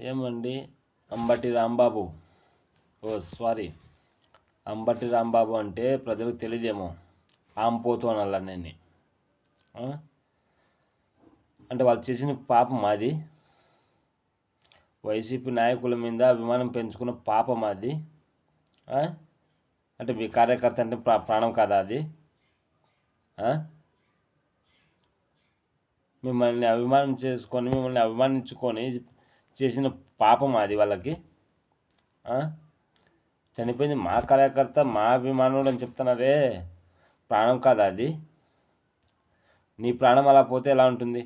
ఏమండి అంబటి రాంబాబు? సారీ, అంబటి రాంబాబు అంటే ప్రజలకు తెలియదేమో. ఆంపోతు అనాల నేను. అంటే వాళ్ళు చేసిన పాపం అది. వైసీపీ నాయకుల మీద అభిమానం పెంచుకున్న పాపం అది. అంటే మీ కార్యకర్త అంటే ప్రాణం కాదా అది? మిమ్మల్ని అభిమానించుకొని చేసిన పాపం అది వాళ్ళకి. చనిపోయింది మా కార్యకర్త, మా అభిమానుడు అని చెప్తున్నారే, ప్రాణం కాదా అది? నీ ప్రాణం అలా పోతే ఎలా ఉంటుంది?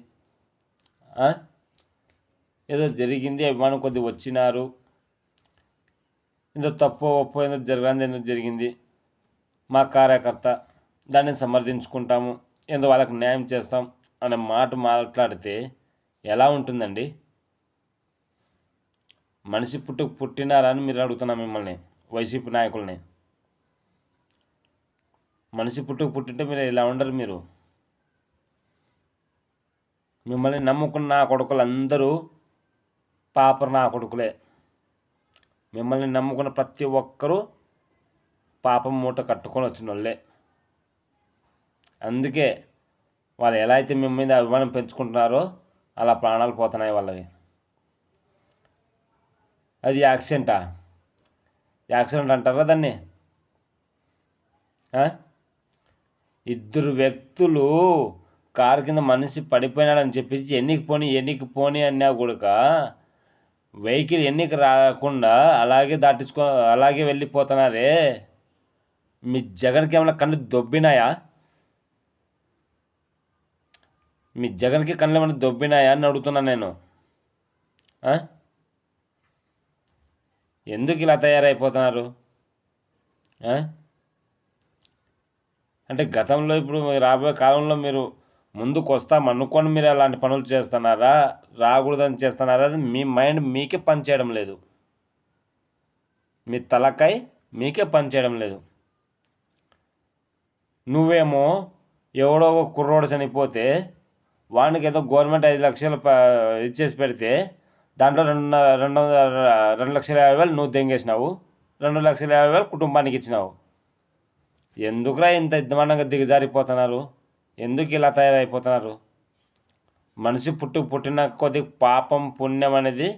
ఏదో జరిగింది, అభిమానం కొద్ది వచ్చినారు, ఏదో తప్పు ఒప్పో ఏదో జరగదు, ఏదో జరిగింది, మా కార్యకర్త, దాన్ని సమర్థించుకుంటాము, ఏదో వాళ్ళకి న్యాయం చేస్తాం అనే మాట మాట్లాడితే ఎలా ఉంటుందండి? మనిషి పుట్టినారా అని మీరు అడుగుతున్నా మిమ్మల్ని, వైసీపీ నాయకుల్ని. మనిషి పుట్టింటే మీరు ఇలా ఉండరు. మీరు మిమ్మల్ని నమ్ముకున్న నా కొడుకులు అందరూ పాపరు నా కొడుకులే. మిమ్మల్ని నమ్ముకున్న ప్రతి ఒక్కరూ పాపం మూట కట్టుకొని వచ్చిన వాళ్ళే. అందుకే వాళ్ళు ఎలా అయితే మీ మీద అభిమానం పెంచుకుంటున్నారో అలా ప్రాణాలు పోతున్నాయి వాళ్ళవి. అది యాక్సిడెంట్ అంటారా దాన్ని? ఇద్దరు వ్యక్తులు కారు కింద మనిషి పడిపోయినాడని చెప్పేసి ఎన్నికి పోని అన్నా కూడా వెహికల్ ఎన్నికి రాకుండా అలాగే వెళ్ళిపోతున్నారే. మీ జగన్కి ఏమైనా కళ్ళు దొబ్బినాయా? మీ జగన్కి కళ్ళు ఏమైనా దొబ్బినాయా అని అడుగుతున్నా నేను. ఎందుకు ఇలా తయారైపోతున్నారు? అంటే గతంలో ఇప్పుడు రాబోయే కాలంలో మీరు ముందుకు వస్తామనుకొని మీరు అలాంటి పనులు చేస్తున్నారా, రాకూడదని చేస్తున్నారా? అది మీ మైండ్ మీకే పనిచేయడం లేదు. మీ తలకాయ మీకే పనిచేయడం లేదు. నువ్వేమో ఎవడో ఒక కుర్రోడు చనిపోతే వానికి ఏదో గవర్నమెంట్ 5 లక్షలు ఇచ్చేసి పెడితే దాంట్లో 2,50,000 నువ్వు దెంగేసినావు, 2,50,000 కుటుంబానికి ఇచ్చినావు. ఎందుకురా ఇంత ఇద్దమనంగా దిగజారిపోతున్నారు? ఎందుకు ఇలా తయారైపోతున్నారు? మనిషి పుట్టిన కొద్ది పాపం పుణ్యం అనేది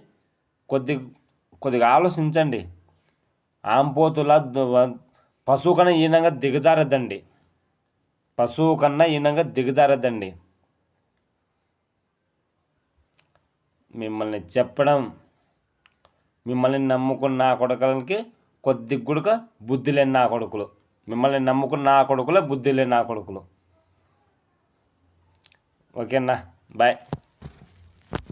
కొద్దిగా ఆలోచించండి. ఆంపోతులా పశువు కన్నా ఈనంగా దిగజారద్దండి. మిమ్మల్ని చెప్పడం, మిమ్మల్ని నమ్ముకున్న నా కొడుకులకి కొద్ది గుడక బుద్ధి లేని నా కొడుకులు. మిమ్మల్ని నమ్ముకున్న నా కొడుకులే బుద్ధి లేని నా కొడుకులు. ఓకేనా? బాయ్.